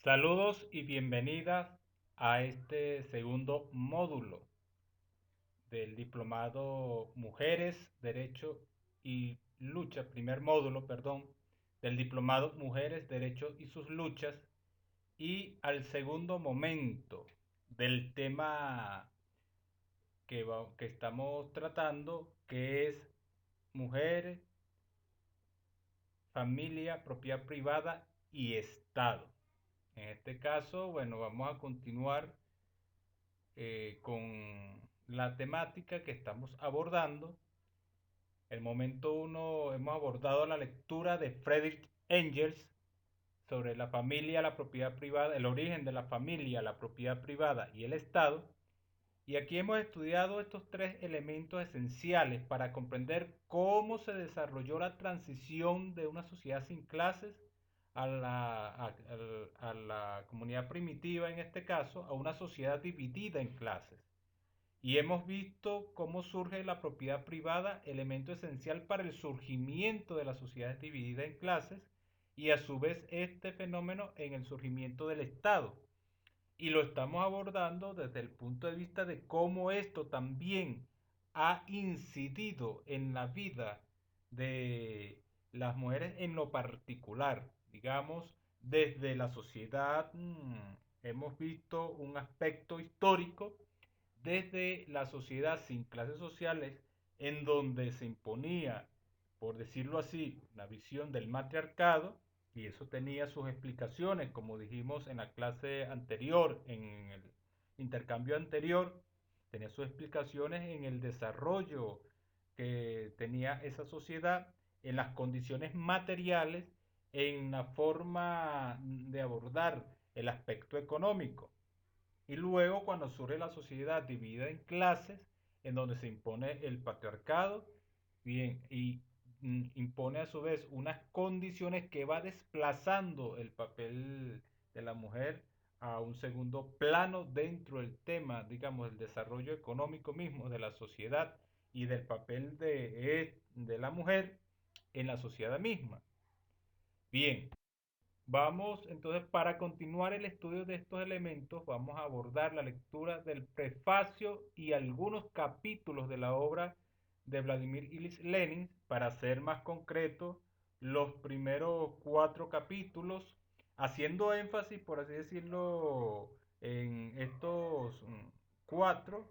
Saludos y bienvenidas a este segundo módulo del diplomado Mujeres, Derecho y Lucha, primer módulo, perdón, del diplomado Mujeres, Derecho y sus luchas, y al segundo momento del tema que estamos tratando, que es mujeres, familia, propiedad privada y Estado. En este caso, bueno, vamos a continuar con la temática que estamos abordando. El momento uno hemos abordado la lectura de Friedrich Engels sobre la familia, la propiedad privada, el origen de la familia, la propiedad privada y el Estado. Y aquí hemos estudiado estos tres elementos esenciales para comprender cómo se desarrolló la transición de una sociedad sin clases a la comunidad primitiva, en este caso, a una sociedad dividida en clases. Y hemos visto cómo surge la propiedad privada, elemento esencial para el surgimiento de las sociedades divididas en clases, y a su vez este fenómeno en el surgimiento del Estado. Y lo estamos abordando desde el punto de vista de cómo esto también ha incidido en la vida de las mujeres en lo particular. Digamos, desde la sociedad hemos visto un aspecto histórico desde la sociedad sin clases sociales, en donde se imponía, por decirlo así, la visión del matriarcado, y eso tenía sus explicaciones, como dijimos en la clase anterior, en el intercambio anterior, tenía sus explicaciones en el desarrollo que tenía esa sociedad, en las condiciones materiales, en la forma de abordar el aspecto económico. Y luego cuando surge la sociedad dividida en clases, en donde se impone el patriarcado, bien, y impone a su vez unas condiciones que va desplazando el papel de la mujer a un segundo plano dentro del tema, digamos, el desarrollo económico mismo de la sociedad y del papel de la mujer en la sociedad misma. Bien, vamos entonces, para continuar el estudio de estos elementos, vamos a abordar la lectura del prefacio y algunos capítulos de la obra de Vladimir Ilich Lenin. Para ser más concreto, los primeros cuatro capítulos, haciendo énfasis, por así decirlo, en estos cuatro,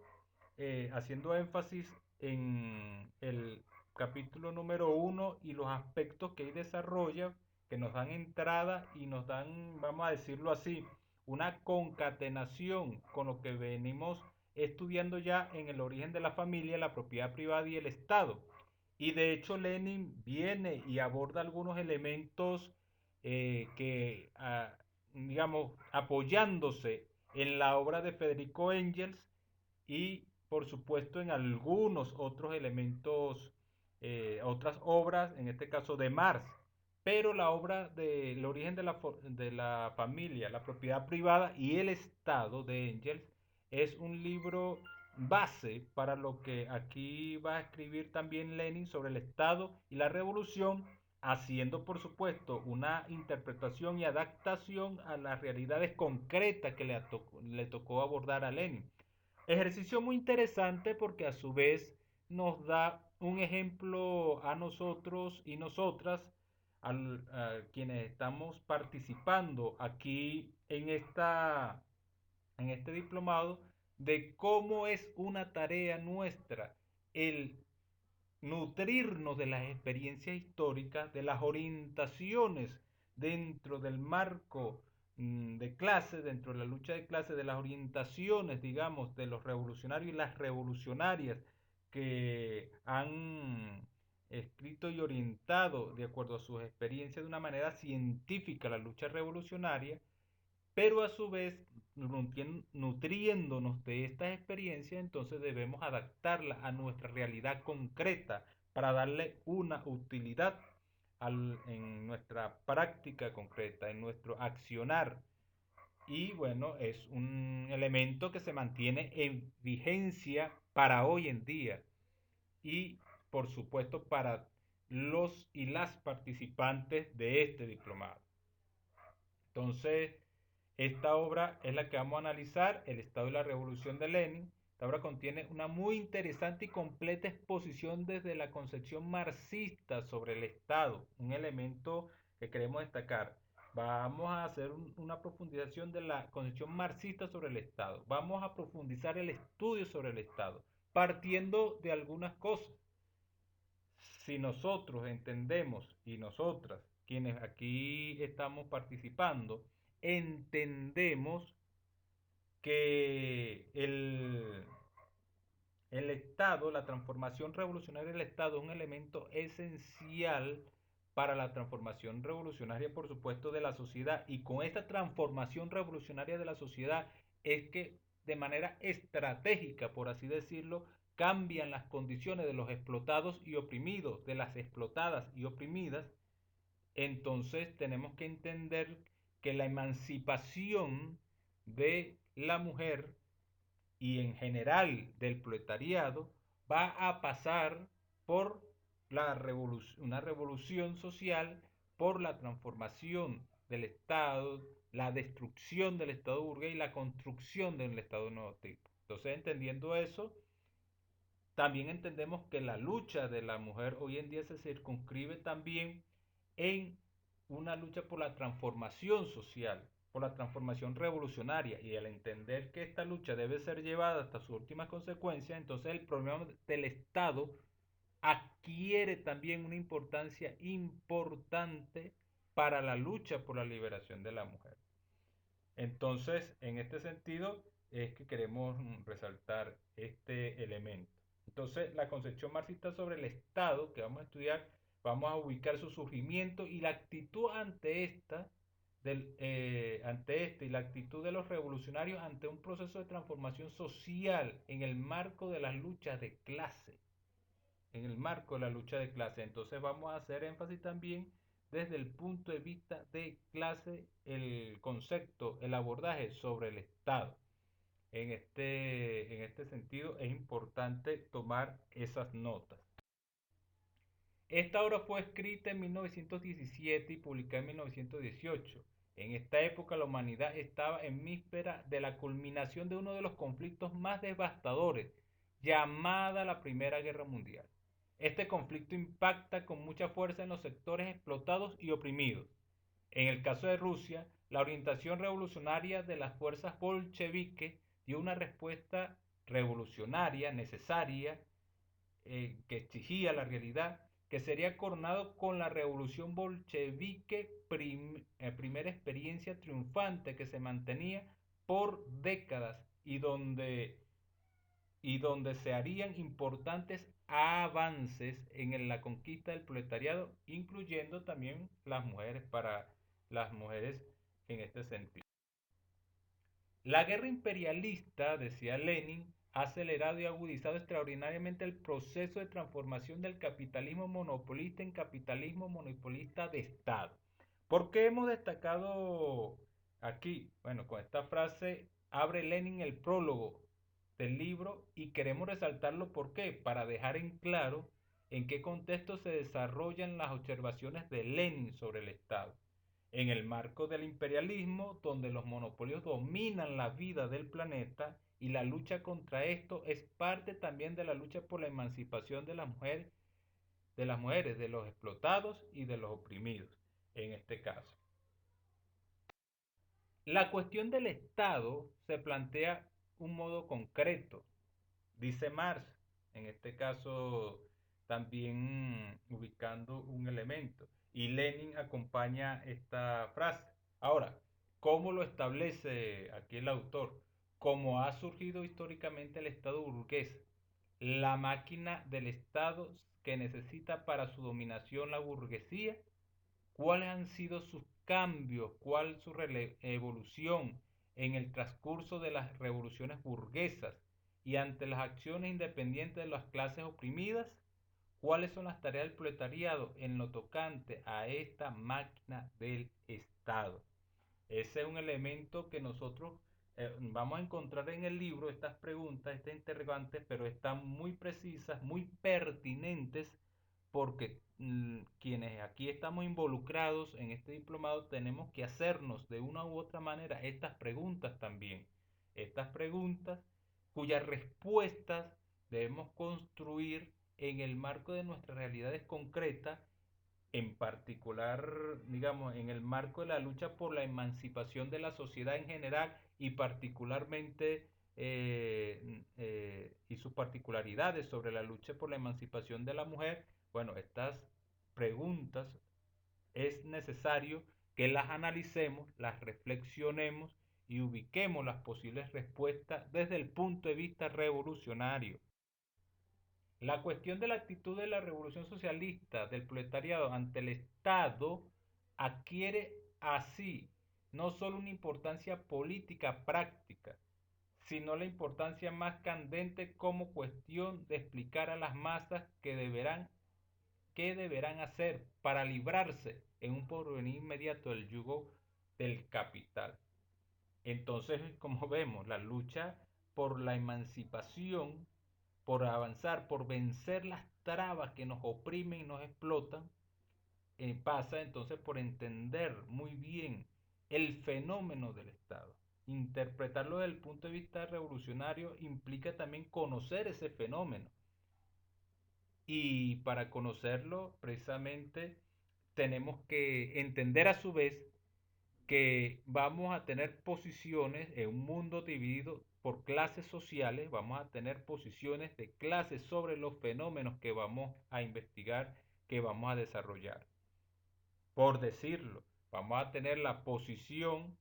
haciendo énfasis en el capítulo número uno y los aspectos que ahí desarrolla, que nos dan entrada y nos dan, vamos a decirlo así, una concatenación con lo que venimos estudiando ya en el origen de la familia, la propiedad privada y el Estado. Y de hecho Lenin viene y aborda algunos elementos digamos, apoyándose en la obra de Federico Engels y por supuesto en algunos otros elementos, otras obras, en este caso de Marx. Pero la obra del origen de la familia, la propiedad privada y el Estado de Engels es un libro base para lo que aquí va a escribir también Lenin sobre el Estado y la revolución, haciendo por supuesto una interpretación y adaptación a las realidades concretas que le tocó abordar a Lenin. Ejercicio muy interesante porque a su vez nos da un ejemplo a nosotros y nosotras, a quienes estamos participando aquí en este diplomado, de cómo es una tarea nuestra el nutrirnos de las experiencias históricas, de las orientaciones dentro del marco de clase, dentro de la lucha de clase, de las orientaciones, digamos, de los revolucionarios y las revolucionarias que han escrito y orientado de acuerdo a sus experiencias de una manera científica la lucha revolucionaria, pero a su vez, nutriéndonos de estas experiencias, entonces debemos adaptarlas a nuestra realidad concreta para darle una utilidad en nuestra práctica concreta, en nuestro accionar. Y bueno, es un elemento que se mantiene en vigencia para hoy en día y por supuesto para los y las participantes de este diplomado. Entonces, Esta obra es la que vamos a analizar, El Estado y la Revolución de Lenin. Esta obra contiene una muy interesante y completa exposición desde la concepción marxista sobre el Estado, un elemento que queremos destacar. Vamos a hacer una profundización de la concepción marxista sobre el Estado. Vamos a profundizar el estudio sobre el Estado, partiendo de algunas cosas. Si nosotros entendemos, y nosotras, quienes aquí estamos participando, entendemos que el Estado, la transformación revolucionaria del Estado es un elemento esencial para la transformación revolucionaria, por supuesto, de la sociedad. Y con esta transformación revolucionaria de la sociedad es que de manera estratégica, por así decirlo, cambian las condiciones de los explotados y oprimidos, de las explotadas y oprimidas. Entonces tenemos que entender que la emancipación de la mujer y en general del proletariado va a pasar por una revolución social, por la transformación del Estado, la destrucción del Estado burgués y la construcción del Estado nuevo tipo. Entonces, entendiendo eso, también entendemos que la lucha de la mujer hoy en día se circunscribe también en una lucha por la transformación social, por la transformación revolucionaria, y al entender que esta lucha debe ser llevada hasta sus últimas consecuencias, entonces el problema del Estado adquiere también una importancia importante para la lucha por la liberación de la mujer. Entonces, en este sentido, es que queremos resaltar este elemento. Entonces, la concepción marxista sobre el Estado que vamos a estudiar, vamos a ubicar su surgimiento y la actitud ante ante este y la actitud de los revolucionarios ante un proceso de transformación social en el marco de las luchas de clase, en el marco de la lucha de clase. Entonces vamos a hacer énfasis también desde el punto de vista de clase, el concepto, el abordaje sobre el Estado. En este sentido es importante tomar esas notas. Esta obra fue escrita en 1917 y publicada en 1918. En esta época la humanidad estaba en víspera de la culminación de uno de los conflictos más devastadores, llamada la Primera Guerra Mundial. Este conflicto impacta con mucha fuerza en los sectores explotados y oprimidos. En el caso de Rusia, la orientación revolucionaria de las fuerzas bolcheviques dio una respuesta revolucionaria necesaria que exigía la realidad, que sería coronado con la revolución bolchevique, primera experiencia triunfante que se mantenía por décadas y donde se harían importantes avances en la conquista del proletariado, incluyendo también las mujeres, para las mujeres en este sentido. La guerra imperialista, decía Lenin, ha acelerado y agudizado extraordinariamente el proceso de transformación del capitalismo monopolista en capitalismo monopolista de Estado. ¿Por qué hemos destacado aquí? Bueno, con esta frase abre Lenin el prólogo del libro y queremos resaltarlo. ¿Por qué? Para dejar en claro en qué contexto se desarrollan las observaciones de Lenin sobre el Estado. En el marco del imperialismo, donde los monopolios dominan la vida del planeta y la lucha contra esto es parte también de la lucha por la emancipación de los explotados y de los oprimidos, en este caso. La cuestión del Estado se plantea un modo concreto, dice Marx, en este caso también ubicando un elemento, y Lenin acompaña esta frase. Ahora, ¿cómo lo establece aquí el autor? Como ha surgido históricamente el Estado burgués, la máquina del Estado que necesita para su dominación la burguesía, cuáles han sido sus cambios, cuál su evolución en el transcurso de las revoluciones burguesas y ante las acciones independientes de las clases oprimidas, cuáles son las tareas del proletariado en lo tocante a esta máquina del Estado. Ese es un elemento que nosotros vamos a encontrar en el libro, estas preguntas, estas interrogantes, pero están muy precisas, muy pertinentes porque quienes aquí estamos involucrados en este diplomado tenemos que hacernos de una u otra manera estas preguntas también. Estas preguntas cuyas respuestas debemos construir en el marco de nuestras realidades concretas, en particular, digamos, en el marco de la lucha por la emancipación de la sociedad en general y particularmente y sus particularidades sobre la lucha por la emancipación de la mujer. Bueno, estas preguntas es necesario que las analicemos, las reflexionemos y ubiquemos las posibles respuestas desde el punto de vista revolucionario. La cuestión de la actitud de la revolución socialista del proletariado ante el Estado adquiere así no solo una importancia política práctica, sino la importancia más candente como cuestión de explicar a las masas qué deberán hacer para librarse en un porvenir inmediato del yugo del capital. Entonces, como vemos, la lucha por la emancipación, por avanzar, por vencer las trabas que nos oprimen y nos explotan, pasa entonces por entender muy bien el fenómeno del Estado. Interpretarlo desde el punto de vista revolucionario implica también conocer ese fenómeno. Y para conocerlo, precisamente, tenemos que entender a su vez que vamos a tener posiciones en un mundo dividido por clases sociales, vamos a tener posiciones de clases sobre los fenómenos que vamos a investigar, que vamos a desarrollar. Por decirlo, vamos a tener la posición,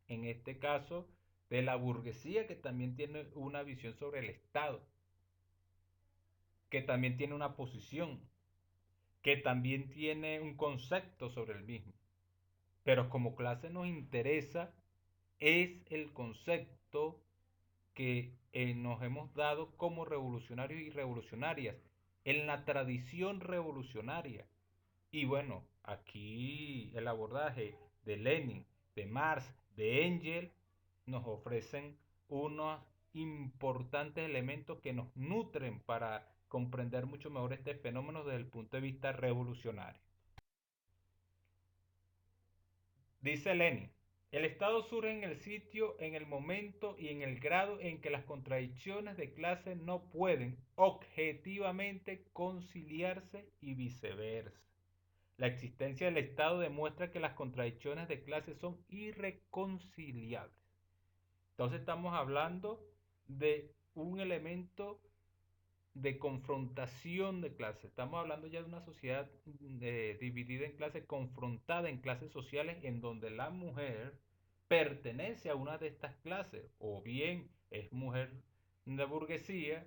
en este caso, de la burguesía, que también tiene una visión sobre el Estado, que también tiene una posición, que también tiene un concepto sobre el mismo. Pero como clase nos interesa es el concepto que nos hemos dado como revolucionarios y revolucionarias, en la tradición revolucionaria. Y bueno, aquí el abordaje de Lenin, de Marx, de Engels, nos ofrecen unos importantes elementos que nos nutren para comprender mucho mejor este fenómeno desde el punto de vista revolucionario. Dice Lenin, el Estado surge en el sitio, en el momento y en el grado en que las contradicciones de clase no pueden objetivamente conciliarse y viceversa. La existencia del Estado demuestra que las contradicciones de clase son irreconciliables. Entonces estamos hablando de un elemento de confrontación de clases. Estamos hablando ya de una sociedad dividida en clases, confrontada en clases sociales, en donde la mujer pertenece a una de estas clases, o bien es mujer de burguesía,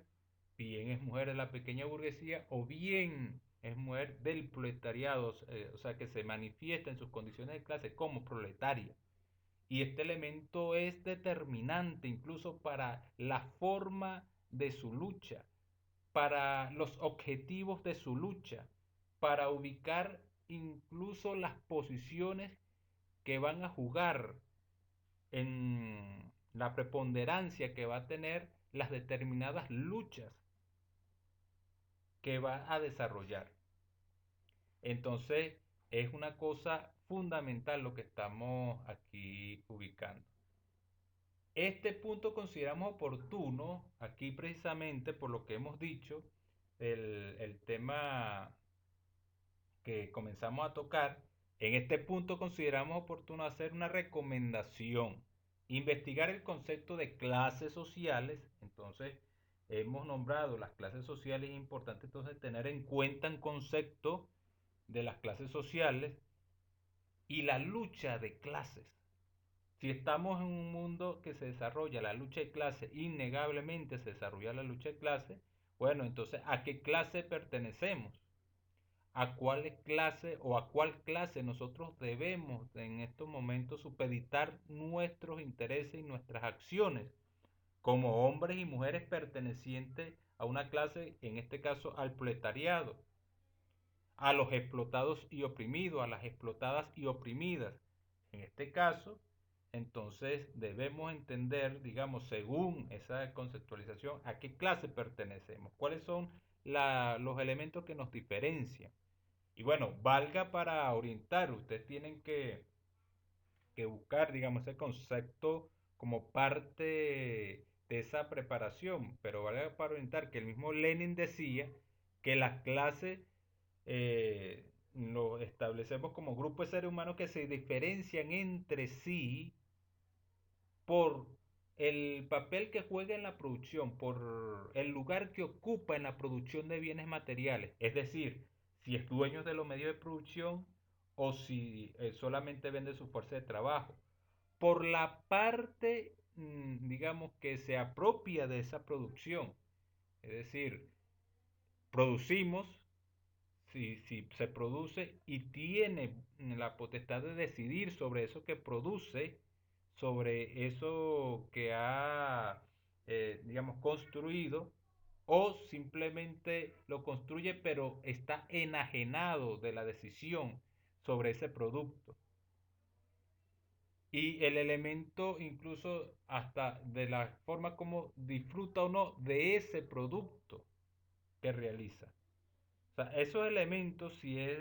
bien es mujer de la pequeña burguesía, o bien es mujer del proletariado, o sea, que se manifiesta en sus condiciones de clase como proletaria. Y este elemento es determinante incluso para la forma de su lucha, para los objetivos de su lucha, para ubicar incluso las posiciones que van a jugar en la preponderancia que va a tener las determinadas luchas que va a desarrollar. Entonces, es una cosa fundamental lo que estamos aquí ubicando. Este punto consideramos oportuno aquí precisamente por lo que hemos dicho, el tema que comenzamos a tocar. En este punto consideramos oportuno hacer una recomendación, investigar el concepto de clases sociales. Entonces, hemos nombrado las clases sociales, es importante entonces tener en cuenta un concepto de las clases sociales y la lucha de clases. Si estamos en un mundo que se desarrolla la lucha de clase, innegablemente se desarrolla la lucha de clase, bueno, entonces, ¿a qué clase pertenecemos? ¿A cuál clase o a cuál clase nosotros debemos en estos momentos supeditar nuestros intereses y nuestras acciones como hombres y mujeres pertenecientes a una clase, en este caso al proletariado, a los explotados y oprimidos, a las explotadas y oprimidas? En este caso, entonces debemos entender, digamos, según esa conceptualización, a qué clase pertenecemos, cuáles son los elementos que nos diferencian. Y bueno, valga para orientar, ustedes tienen que buscar, digamos, ese concepto como parte de esa preparación, pero valga para orientar que el mismo Lenin decía que las clases lo establecemos como grupos de seres humanos que se diferencian entre sí por el papel que juega en la producción, por el lugar que ocupa en la producción de bienes materiales, es decir, si es dueño de los medios de producción o si solamente vende su fuerza de trabajo, por la parte, digamos, que se apropia de esa producción, es decir, producimos, si se produce y tiene la potestad de decidir sobre eso que produce, sobre eso que ha, digamos, construido, o simplemente lo construye pero está enajenado de la decisión sobre ese producto. Y el elemento incluso hasta de la forma como disfruta o no de ese producto que realiza. O sea, esos elementos, si es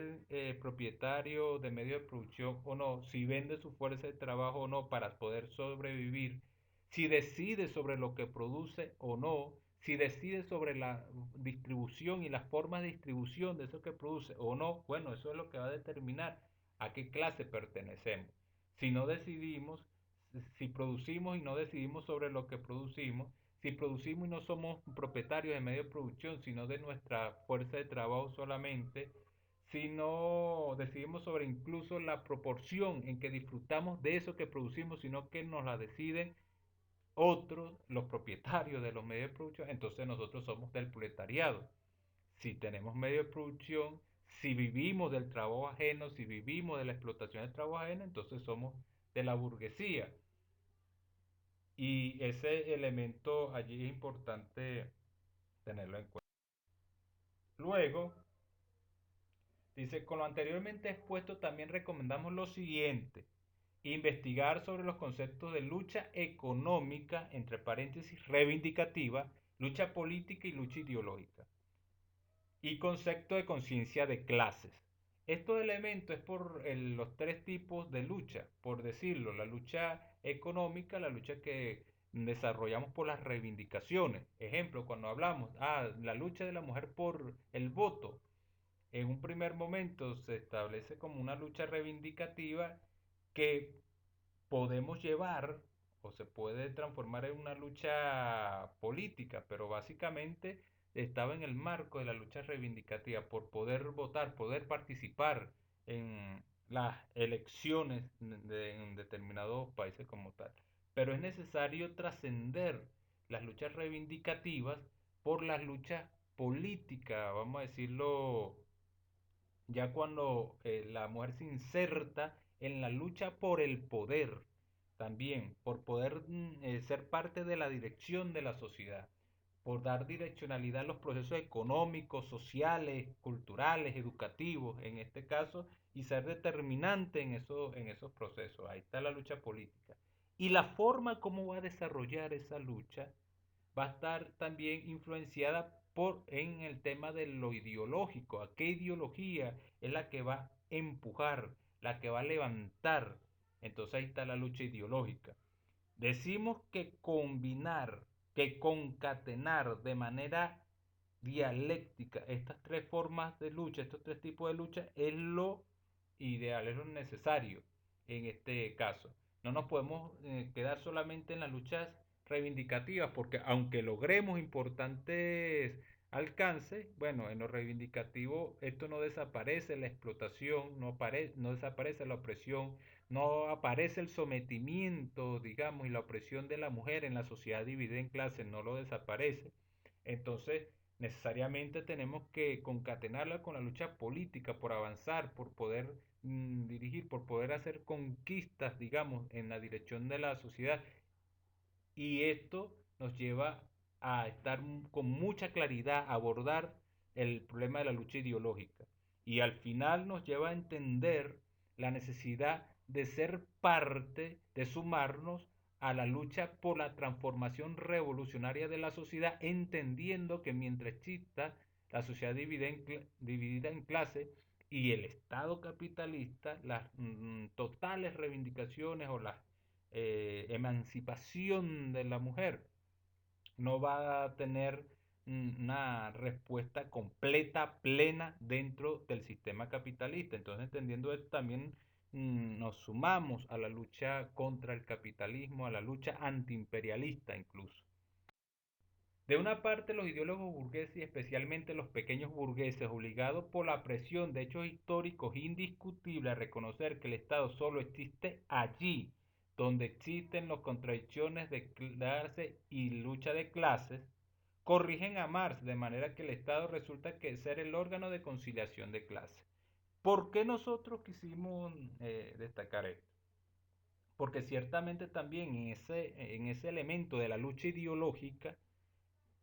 propietario de medio de producción o no, si vende su fuerza de trabajo o no para poder sobrevivir, si decide sobre lo que produce o no, si decide sobre la distribución y las formas de distribución de eso que produce o no, bueno, eso es lo que va a determinar a qué clase pertenecemos. Si no decidimos, si producimos y no decidimos sobre lo que producimos, si producimos y no somos propietarios de medio de producción, sino de nuestra fuerza de trabajo solamente, si no decidimos sobre incluso la proporción en que disfrutamos de eso que producimos, sino que nos la deciden otros, los propietarios de los medios de producción, entonces nosotros somos del proletariado. Si tenemos medio de producción, si vivimos del trabajo ajeno, si vivimos de la explotación del trabajo ajeno, entonces somos de la burguesía. Y ese elemento allí es importante tenerlo en cuenta. Luego, dice, con lo anteriormente expuesto también recomendamos lo siguiente. Investigar sobre los conceptos de lucha económica, entre paréntesis, reivindicativa, lucha política y lucha ideológica. Y concepto de conciencia de clases. Estos elementos es por los tres tipos de lucha, por decirlo, la lucha económica, la lucha que desarrollamos por las reivindicaciones. Ejemplo, cuando hablamos, la lucha de la mujer por el voto, en un primer momento se establece como una lucha reivindicativa que podemos llevar o se puede transformar en una lucha política, pero básicamente estaba en el marco de la lucha reivindicativa por poder votar, poder participar en las elecciones en determinados países como tal. Pero es necesario trascender las luchas reivindicativas por las luchas políticas, vamos a decirlo, ya cuando la mujer se inserta en la lucha por el poder, también por poder ser parte de la dirección de la sociedad, por dar direccionalidad a los procesos económicos, sociales, culturales, educativos, en este caso, y ser determinante en esos procesos. Ahí está la lucha política. Y la forma como va a desarrollar esa lucha va a estar también influenciada en el tema de lo ideológico. ¿A qué ideología es la que va a empujar, la que va a levantar? Entonces ahí está la lucha ideológica. Decimos que combinar, que concatenar de manera dialéctica estas tres formas de lucha, estos tres tipos de lucha, es lo ideal, es lo necesario en este caso. No nos podemos quedar solamente en las luchas reivindicativas, porque aunque logremos importantes alcances, bueno, en lo reivindicativo esto no desaparece la explotación, no desaparece la opresión, no aparece el sometimiento, digamos, y la opresión de la mujer en la sociedad dividida en clases, no lo desaparece. Entonces, necesariamente tenemos que concatenarla con la lucha política por avanzar, por poder dirigir, por poder hacer conquistas, digamos, en la dirección de la sociedad. Y esto nos lleva a estar con mucha claridad, a abordar el problema de la lucha ideológica. Y al final nos lleva a entender la necesidad de ser parte, de sumarnos a la lucha por la transformación revolucionaria de la sociedad, entendiendo que mientras exista la sociedad dividida en clases y el Estado capitalista, las totales reivindicaciones o la emancipación de la mujer no va a tener una respuesta completa, plena dentro del sistema capitalista. Entonces, entendiendo esto, también nos sumamos a la lucha contra el capitalismo, a la lucha antiimperialista incluso. De una parte, los ideólogos burgueses y especialmente los pequeños burgueses, obligados por la presión de hechos históricos indiscutibles a reconocer que el Estado solo existe allí, donde existen las contradicciones de clase y lucha de clases, corrigen a Marx de manera que el Estado resulta que ser el órgano de conciliación de clases. ¿Por qué nosotros quisimos destacar esto? Porque ciertamente también en ese elemento de la lucha ideológica,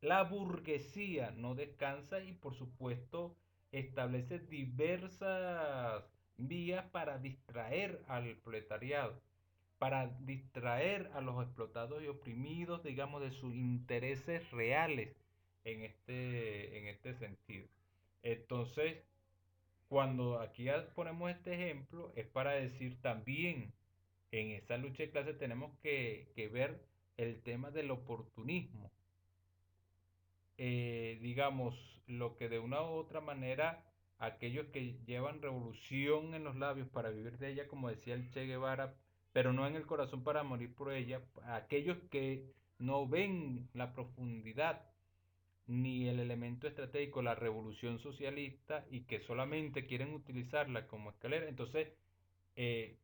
la burguesía no descansa y por supuesto establece diversas vías para distraer al proletariado, para distraer a los explotados y oprimidos, digamos, de sus intereses reales en este sentido. Entonces, cuando aquí ponemos este ejemplo, es para decir también en esa lucha de clase tenemos que ver el tema del oportunismo, digamos, lo que de una u otra manera aquellos que llevan revolución en los labios para vivir de ella, como decía el Che Guevara, pero no en el corazón para morir por ella, aquellos que no ven la profundidad ni el elemento estratégico, la revolución socialista, y que solamente quieren utilizarla como escalera, entonces eh,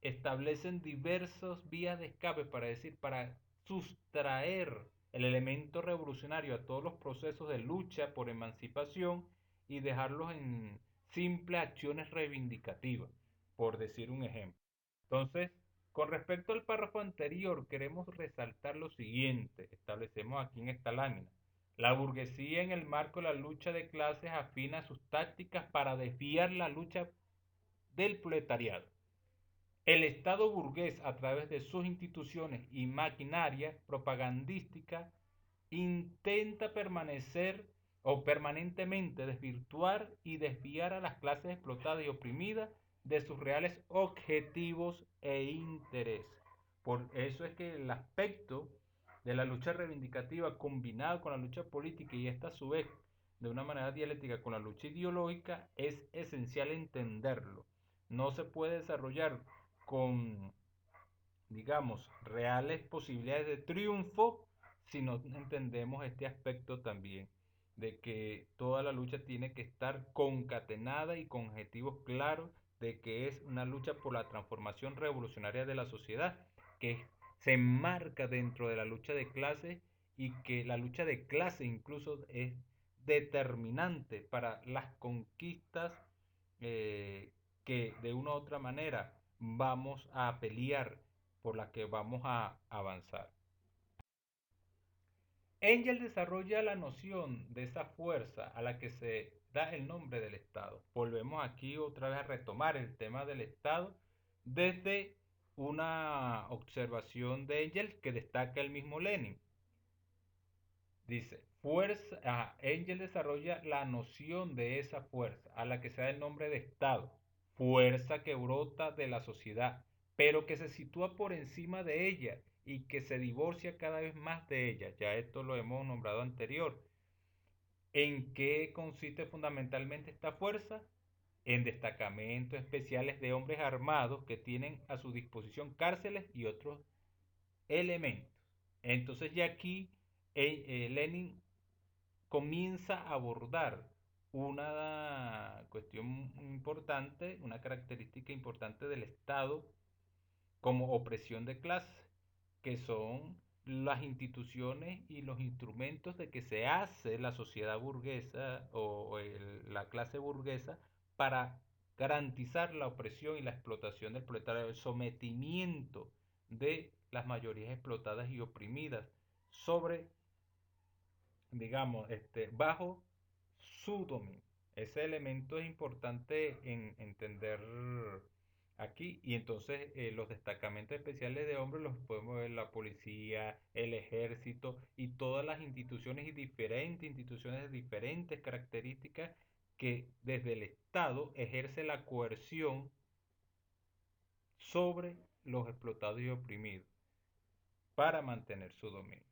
establecen diversas vías de escape para decir, para sustraer el elemento revolucionario a todos los procesos de lucha por emancipación y dejarlos en simples acciones reivindicativas, por decir un ejemplo. Entonces, con respecto al párrafo anterior, queremos resaltar lo siguiente, establecemos aquí en esta lámina. La burguesía en el marco de la lucha de clases afina sus tácticas para desviar la lucha del proletariado. El Estado burgués, a través de sus instituciones y maquinaria propagandística, intenta permanecer o permanentemente desvirtuar y desviar a las clases explotadas y oprimidas de sus reales objetivos e intereses. Por eso es que el aspecto de la lucha reivindicativa combinado con la lucha política y esta a su vez de una manera dialéctica con la lucha ideológica es esencial entenderlo. No se puede desarrollar con, digamos, reales posibilidades de triunfo si no entendemos este aspecto también, de que toda la lucha tiene que estar concatenada y con objetivos claros de que es una lucha por la transformación revolucionaria de la sociedad, que se enmarca dentro de la lucha de clases y que la lucha de clases incluso es determinante para las conquistas que de una u otra manera vamos a pelear, por la que vamos a avanzar. Engel desarrolla la noción de esa fuerza a la que se da el nombre del Estado. Volvemos aquí otra vez a retomar el tema del Estado desde una observación de Engel que destaca el mismo Lenin. Dice, Engel desarrolla la noción de esa fuerza a la que se da el nombre de Estado, fuerza que brota de la sociedad, pero que se sitúa por encima de ella y que se divorcia cada vez más de ella. Ya esto lo hemos nombrado anterior. ¿En qué consiste fundamentalmente esta fuerza? En destacamentos especiales de hombres armados que tienen a su disposición cárceles y otros elementos. Entonces ya aquí Lenin comienza a abordar una cuestión importante, una característica importante del Estado como opresión de clase, que son las instituciones y los instrumentos de que se hace la sociedad burguesa la clase burguesa para garantizar la opresión y la explotación del proletario, el sometimiento de las mayorías explotadas y oprimidas sobre, digamos, bajo su dominio. Ese elemento es importante en entender aquí. Y entonces los destacamentos especiales de hombres los podemos ver la policía, el ejército y todas las instituciones y diferentes instituciones de diferentes características que desde el Estado ejerce la coerción sobre los explotados y oprimidos para mantener su dominio.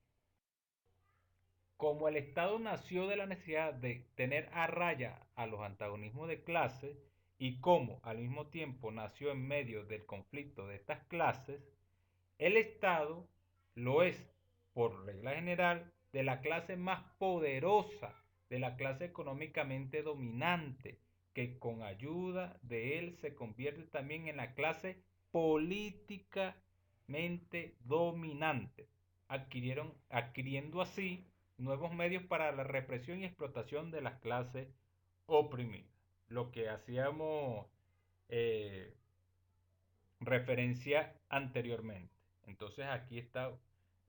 Como el Estado nació de la necesidad de tener a raya a los antagonismos de clase y como al mismo tiempo nació en medio del conflicto de estas clases, el Estado lo es, por regla general, de la clase más poderosa, de la clase económicamente dominante, que con ayuda de él se convierte también en la clase políticamente dominante, adquiriendo así nuevos medios para la represión y explotación de las clases oprimidas. Lo que hacíamos eh, referencia anteriormente. Entonces aquí está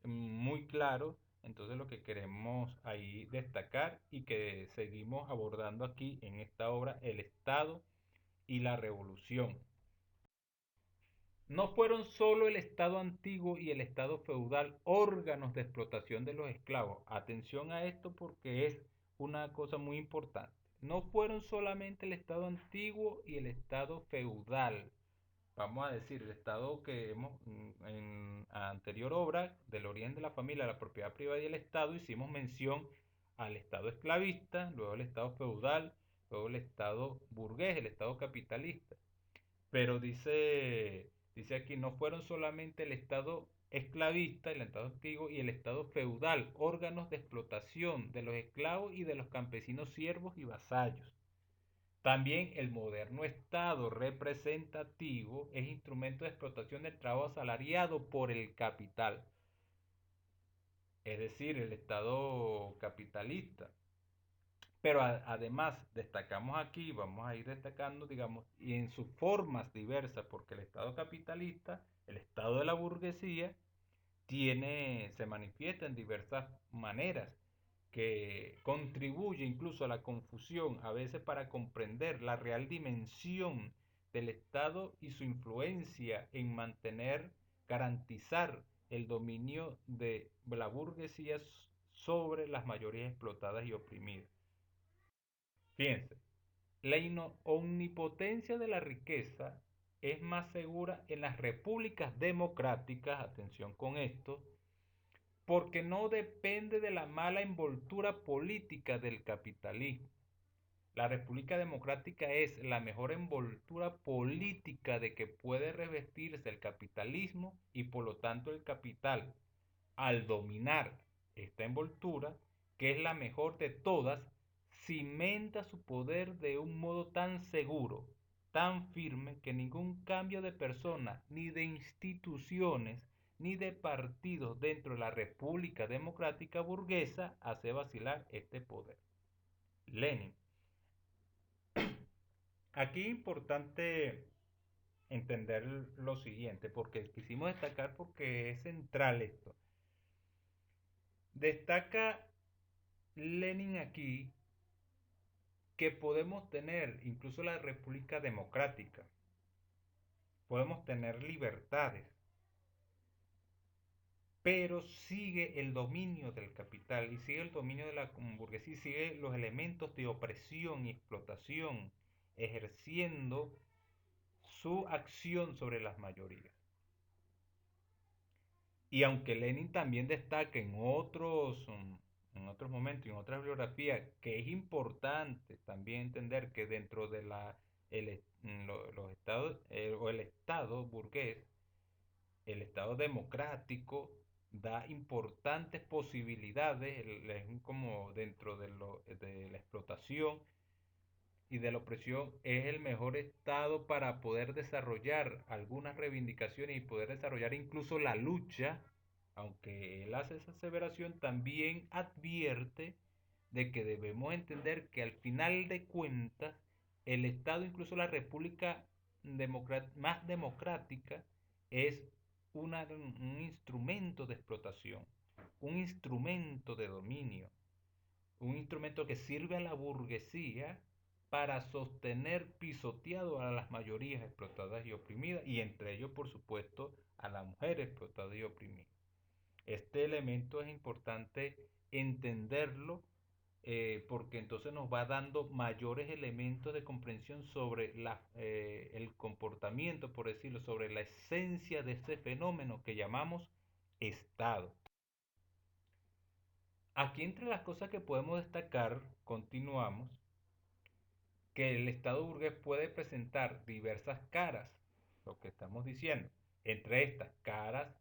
muy claro entonces lo que queremos ahí destacar y que seguimos abordando aquí en esta obra, el Estado y la Revolución. No fueron solo el Estado antiguo y el Estado feudal órganos de explotación de los esclavos. Atención a esto porque es una cosa muy importante. No fueron solamente el Estado antiguo y el Estado feudal. Vamos a decir, el Estado que hemos, en anterior obra, del origen de la familia, la propiedad privada y el Estado, hicimos mención al Estado esclavista, luego el Estado feudal, luego el Estado burgués, el Estado capitalista. Pero dice aquí, no fueron solamente el Estado esclavista, el Estado antiguo y el Estado feudal, órganos de explotación de los esclavos y de los campesinos siervos y vasallos. También el moderno Estado representativo es instrumento de explotación del trabajo asalariado por el capital, es decir, el Estado capitalista. Pero además destacamos aquí, vamos a ir destacando, digamos, y en sus formas diversas, porque el Estado capitalista, el Estado de la burguesía, se manifiesta en diversas maneras que contribuye incluso a la confusión, a veces para comprender la real dimensión del Estado y su influencia en mantener, garantizar el dominio de la burguesía sobre las mayorías explotadas y oprimidas. Fíjense, la omnipotencia de la riqueza es más segura en las repúblicas democráticas, atención con esto, porque no depende de la mala envoltura política del capitalismo. La República Democrática es la mejor envoltura política de que puede revestirse el capitalismo y por lo tanto el capital, al dominar esta envoltura, que es la mejor de todas, cimenta su poder de un modo tan seguro, tan firme, que ningún cambio de persona, ni de instituciones, ni de partidos dentro de la República Democrática Burguesa hace vacilar este poder. Lenin. Aquí es importante entender lo siguiente, porque quisimos destacar porque es central esto. Destaca Lenin aquí que podemos tener incluso la República Democrática, podemos tener libertades, pero sigue el dominio del capital y sigue el dominio de la burguesía y sigue los elementos de opresión y explotación ejerciendo su acción sobre las mayorías. Y aunque Lenin también destaca en otros momentos y en otras biografías que es importante también entender que dentro de los estados o el Estado burgués, el Estado democrático da importantes posibilidades, es como dentro de la explotación y de la opresión, es el mejor estado para poder desarrollar algunas reivindicaciones y poder desarrollar incluso la lucha. Aunque él hace esa aseveración, también advierte de que debemos entender que al final de cuentas el Estado, incluso la república más democrática, es un instrumento de explotación, un instrumento de dominio, un instrumento que sirve a la burguesía para sostener pisoteado a las mayorías explotadas y oprimidas, y entre ellos, por supuesto, a la mujer explotada y oprimida. Este elemento es importante entenderlo porque entonces nos va dando mayores elementos de comprensión sobre el comportamiento, por decirlo, sobre la esencia de ese fenómeno que llamamos Estado. Aquí entre las cosas que podemos destacar, continuamos, que el Estado burgués puede presentar diversas caras, lo que estamos diciendo. Entre estas caras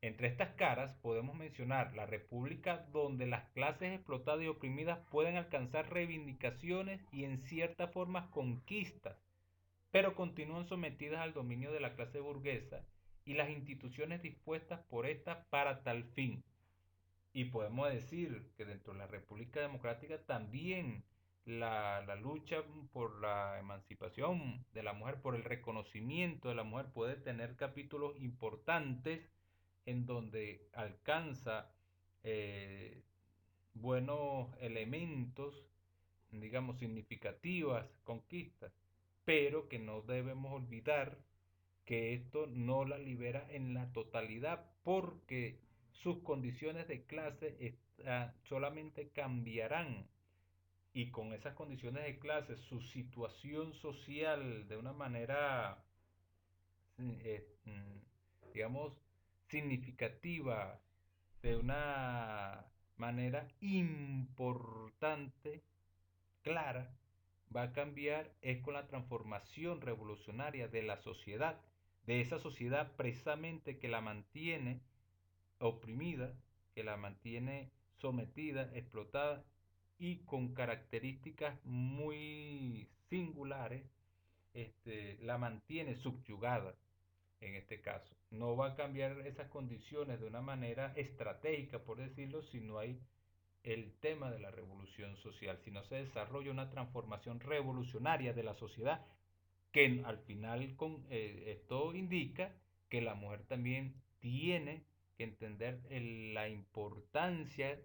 Entre estas caras podemos mencionar la república donde las clases explotadas y oprimidas pueden alcanzar reivindicaciones y en cierta forma conquistas, pero continúan sometidas al dominio de la clase burguesa y las instituciones dispuestas por esta para tal fin. Y podemos decir que dentro de la República Democrática también la lucha por la emancipación de la mujer, por el reconocimiento de la mujer, puede tener capítulos importantes en donde alcanza eh, buenos elementos, digamos, significativas conquistas, pero que no debemos olvidar que esto no la libera en la totalidad porque sus condiciones de clase solamente cambiarán y con esas condiciones de clase su situación social de una manera digamos significativa, de una manera importante, clara, va a cambiar es con la transformación revolucionaria de la sociedad, de esa sociedad precisamente que la mantiene oprimida, que la mantiene sometida, explotada y con características muy singulares, la mantiene subyugada en este caso. No va a cambiar esas condiciones de una manera estratégica, por decirlo, si no hay el tema de la revolución social, si no se desarrolla una transformación revolucionaria de la sociedad, que al final esto indica que la mujer también tiene que entender la importancia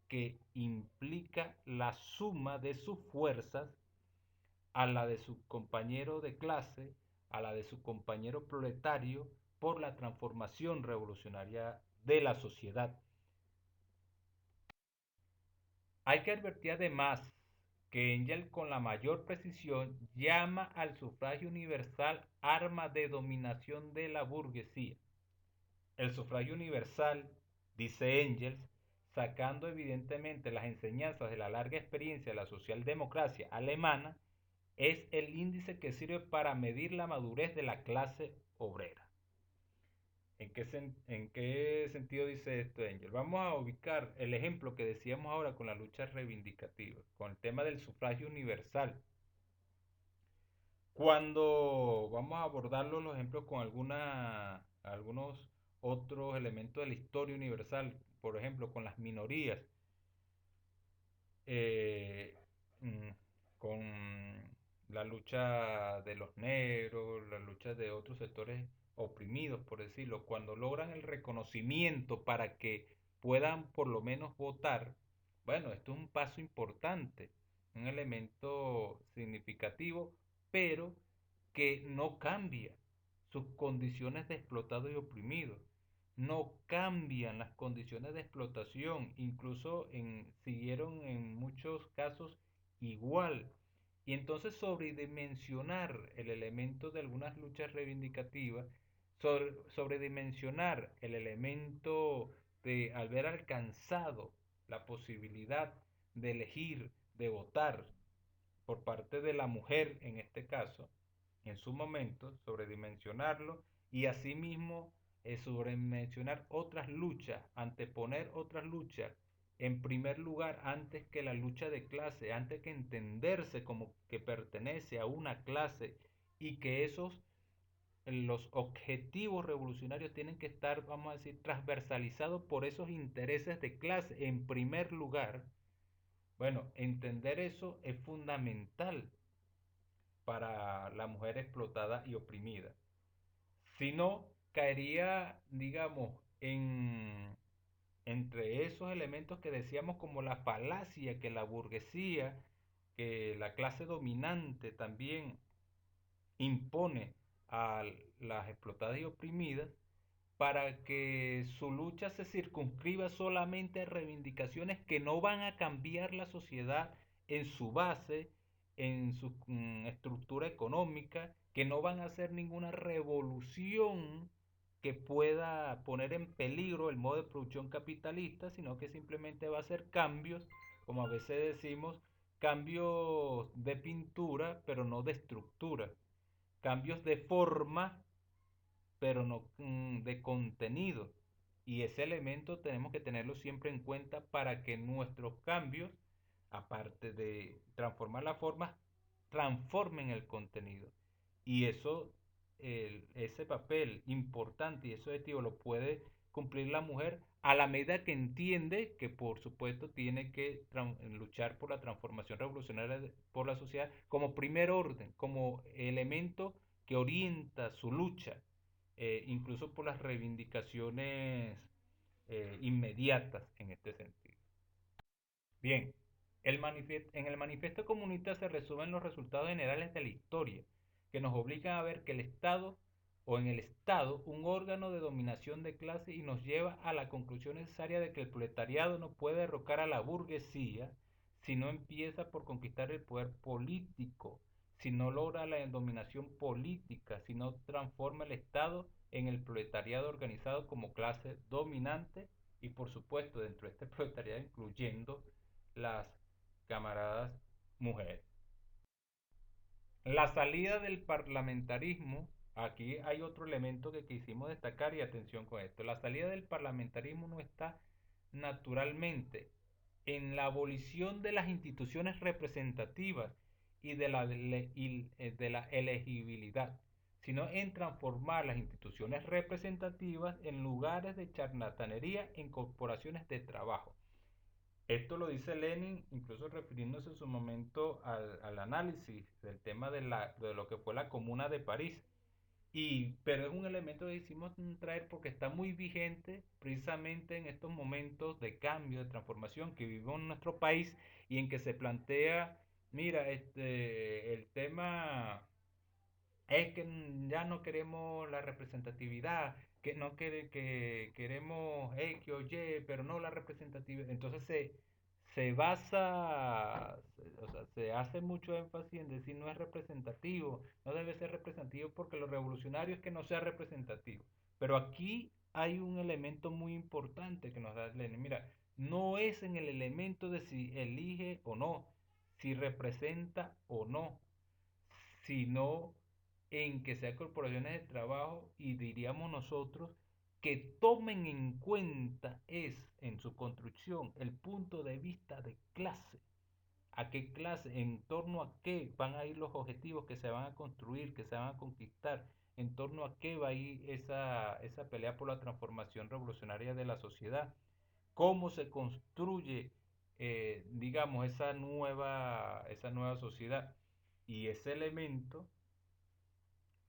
que implica la suma de sus fuerzas a la de su compañero de clase, a la de su compañero proletario, por la transformación revolucionaria de la sociedad. Hay que advertir además que Engel con la mayor precisión llama al sufragio universal arma de dominación de la burguesía. El sufragio universal, dice Engels, sacando evidentemente las enseñanzas de la larga experiencia de la socialdemocracia alemana, es el índice que sirve para medir la madurez de la clase obrera. ¿En qué sentido dice esto, Angel? Vamos a ubicar el ejemplo que decíamos ahora con la lucha reivindicativa, con el tema del sufragio universal. Cuando vamos a abordarlo, los ejemplos con algunos otros elementos de la historia universal, por ejemplo, con las minorías, eh, mm, con la lucha de los negros, la lucha de otros sectores oprimidos, por decirlo, cuando logran el reconocimiento para que puedan por lo menos votar, bueno, esto es un paso importante, un elemento significativo, pero que no cambia sus condiciones de explotado y oprimido, no cambian las condiciones de explotación, incluso siguieron en muchos casos igual. Y entonces sobredimensionar el elemento de algunas luchas reivindicativas, sobredimensionar el elemento de haber alcanzado la posibilidad de elegir, de votar por parte de la mujer en este caso, en su momento, sobredimensionarlo y asimismo sobredimensionar otras luchas, anteponer otras luchas en primer lugar antes que la lucha de clase, antes que entenderse como que pertenece a una clase y que los objetivos revolucionarios tienen que estar, vamos a decir, transversalizados por esos intereses de clase en primer lugar. Bueno, entender eso es fundamental para la mujer explotada y oprimida. Si no, caería, digamos, entre esos elementos que decíamos como la falacia que la burguesía que la clase dominante también impone a las explotadas y oprimidas para que su lucha se circunscriba solamente a reivindicaciones que no van a cambiar la sociedad en su base, en su estructura económica, que no van a hacer ninguna revolución que pueda poner en peligro el modo de producción capitalista, sino que simplemente va a ser cambios, como a veces decimos, cambios de pintura, pero no de estructura, cambios de forma, pero no de contenido. Y ese elemento tenemos que tenerlo siempre en cuenta para que nuestros cambios, aparte de transformar la forma, transformen el contenido. Y eso, ese papel importante y ese objetivo lo puede cumplir la mujer a la medida que entiende que por supuesto tiene que luchar por la transformación revolucionaria por la sociedad como primer orden, como elemento que orienta su lucha, incluso por las reivindicaciones inmediatas en este sentido. Bien, en el manifiesto comunista se resumen los resultados generales de la historia, que nos obligan a ver que el Estado, o en el Estado, un órgano de dominación de clase, y nos lleva a la conclusión necesaria de que el proletariado no puede derrocar a la burguesía si no empieza por conquistar el poder político, si no logra la dominación política, si no transforma el Estado en el proletariado organizado como clase dominante y por supuesto dentro de este proletariado incluyendo las camaradas mujeres. La salida del parlamentarismo, aquí hay otro elemento que quisimos destacar y atención con esto. La salida del parlamentarismo no está naturalmente en la abolición de las instituciones representativas y de la elegibilidad, sino en transformar las instituciones representativas en lugares de charlatanería en corporaciones de trabajo. Esto lo dice Lenin, incluso refiriéndose en su momento al análisis del tema de lo que fue la Comuna de París. Pero es un elemento que hicimos traer porque está muy vigente precisamente en estos momentos de cambio, de transformación que vivimos en nuestro país y en que se plantea, mira, el tema es que ya no queremos la representatividad, que no que queremos X o Y, pero no la representatividad. Entonces se basa, o sea, se hace mucho énfasis en decir no es representativo, no debe ser representativo porque lo revolucionario es que no sea representativo. Pero aquí hay un elemento muy importante que nos da Lenin. Mira, no es en el elemento de si elige o no, si representa o no, sino en que sean corporaciones de trabajo y diríamos nosotros que tomen en cuenta es en su construcción el punto de vista de clase, a qué clase, en torno a qué van a ir los objetivos que se van a construir, que se van a conquistar, en torno a qué va a ir esa pelea por la transformación revolucionaria de la sociedad, cómo se construye, digamos, esa nueva sociedad. Y ese elemento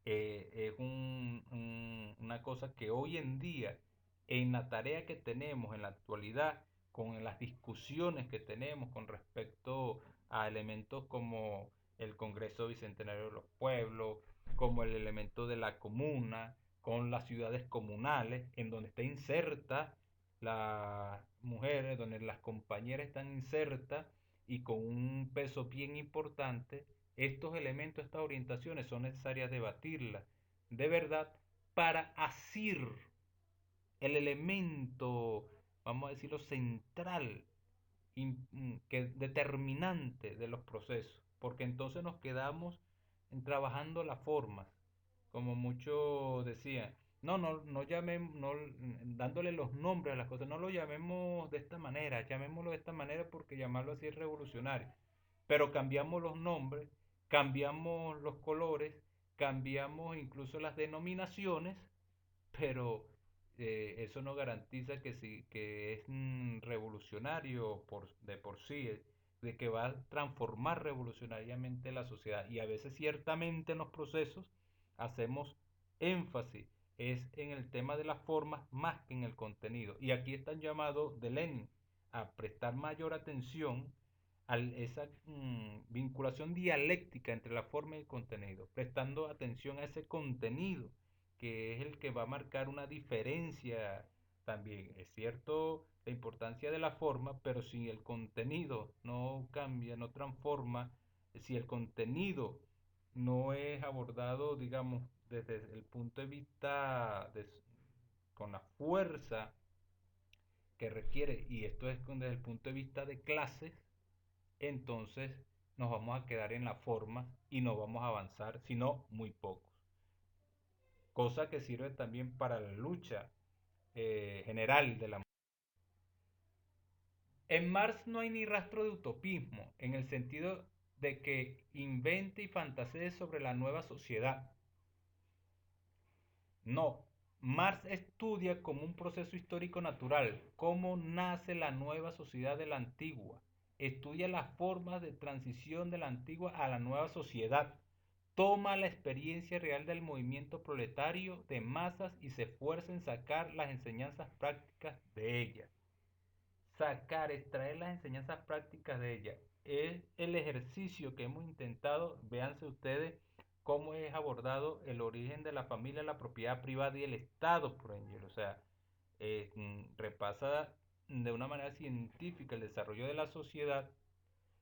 es una cosa que hoy en día, en la tarea que tenemos en la actualidad, con las discusiones que tenemos con respecto a elementos como el Congreso Bicentenario de los Pueblos, como el elemento de la comuna, con las ciudades comunales, en donde está inserta las mujeres, donde las compañeras están insertas y con un peso bien importante, estos elementos, estas orientaciones son necesarias debatirlas de verdad para asir el elemento, vamos a decirlo, central, que determinante de los procesos, porque entonces nos quedamos trabajando las formas, como muchos decían. No llamemos, no, dándole los nombres a las cosas, no lo llamemos de esta manera, llamémoslo de esta manera porque llamarlo así es revolucionario. Pero cambiamos los nombres, cambiamos los colores, cambiamos incluso las denominaciones, pero eso no garantiza que, sí, que es revolucionario de por sí, de que va a transformar revolucionariamente la sociedad. Y a veces ciertamente en los procesos hacemos énfasis es en el tema de las formas más que en el contenido. Y aquí está el llamado de Lenin a prestar mayor atención esa vinculación dialéctica entre la forma y el contenido, prestando atención a ese contenido, que es el que va a marcar una diferencia también. Es cierto la importancia de la forma, pero si el contenido no cambia, no transforma, si el contenido no es abordado, digamos, desde el punto de vista con la fuerza que requiere, y esto es desde el punto de vista de clases, entonces nos vamos a quedar en la forma y no vamos a avanzar, sino muy pocos. Cosa que sirve también para la lucha general de la mujer. En Marx no hay ni rastro de utopismo, en el sentido de que invente y fantasee sobre la nueva sociedad. No, Marx estudia como un proceso histórico natural cómo nace la nueva sociedad de la antigua. Estudia las formas de transición de la antigua a la nueva sociedad. Toma la experiencia real del movimiento proletario de masas y se esfuerza en sacar las enseñanzas prácticas de ella. Sacar, extraer las enseñanzas prácticas de ella. Es el ejercicio que hemos intentado. Véanse ustedes cómo es abordado el origen de la familia, la propiedad privada y el Estado por Engel. O sea, repasa de una manera científica el desarrollo de la sociedad.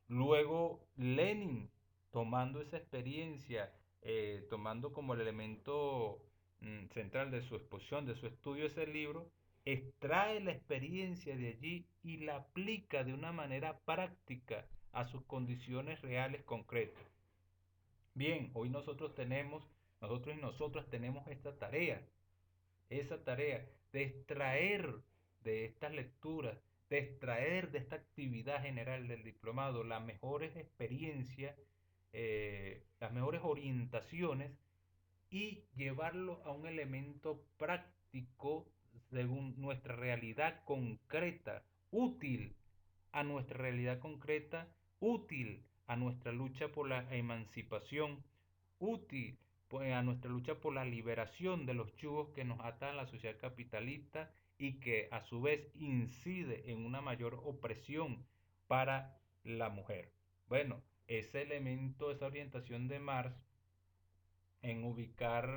Luego Lenin, tomando esa experiencia, tomando como el elemento central de su exposición, de su estudio ese libro, extrae la experiencia de allí y la aplica de una manera práctica a sus condiciones reales concretas. Bien, hoy nosotros y nosotras tenemos esa tarea de extraer de estas lecturas, de extraer de esta actividad general del diplomado las mejores experiencias, las mejores orientaciones y llevarlo a un elemento práctico según nuestra realidad concreta, útil a nuestra realidad concreta, útil a nuestra lucha por la emancipación, útil pues, a nuestra lucha por la liberación de los yugos que nos atan a la sociedad capitalista y que a su vez incide en una mayor opresión para la mujer. Bueno, ese elemento, esa orientación de Marx en ubicar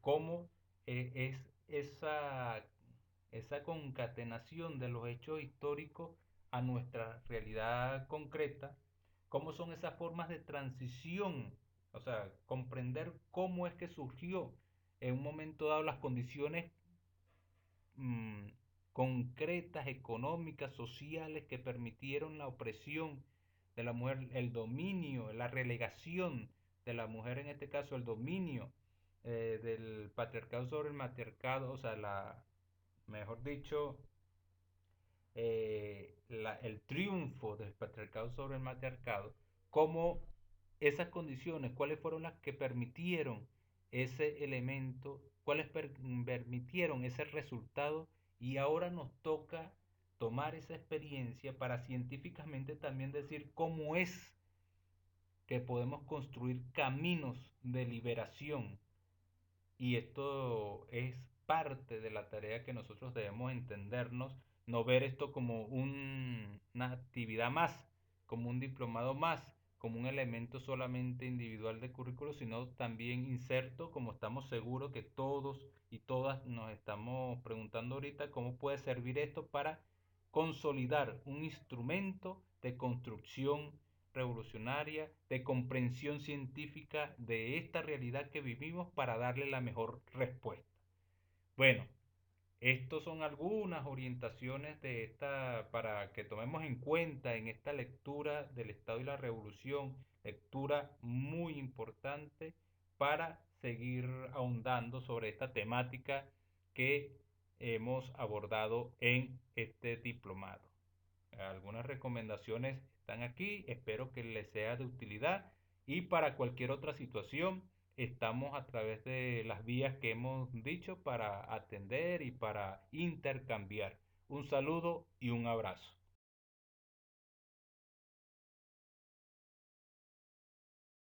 cómo es esa concatenación de los hechos históricos a nuestra realidad concreta, cómo son esas formas de transición, o sea, comprender cómo es que surgió en un momento dado las condiciones mm, concretas, económicas, sociales que permitieron la opresión de la mujer, el dominio, la relegación de la mujer, en este caso el dominio del patriarcado sobre el matriarcado, o sea, mejor dicho, el triunfo del patriarcado sobre el matriarcado, como esas condiciones, cuáles fueron las que permitieron ese elemento, cuáles permitieron ese resultado, y ahora nos toca tomar esa experiencia para científicamente también decir cómo es que podemos construir caminos de liberación, y esto es parte de la tarea que nosotros debemos entendernos, no ver esto como una actividad más, como un diplomado más, como un elemento solamente individual de currículo, sino también inserto, como estamos seguros que todos y todas nos estamos preguntando ahorita, cómo puede servir esto para consolidar un instrumento de construcción revolucionaria, de comprensión científica de esta realidad que vivimos para darle la mejor respuesta. Bueno, estos son algunas orientaciones de esta para que tomemos en cuenta en esta lectura del Estado y la Revolución, lectura muy importante para seguir ahondando sobre esta temática que hemos abordado en este diplomado. Algunas recomendaciones están aquí, espero que les sea de utilidad, y para cualquier otra situación estamos a través de las vías que hemos dicho para atender y para intercambiar. Un saludo y un abrazo.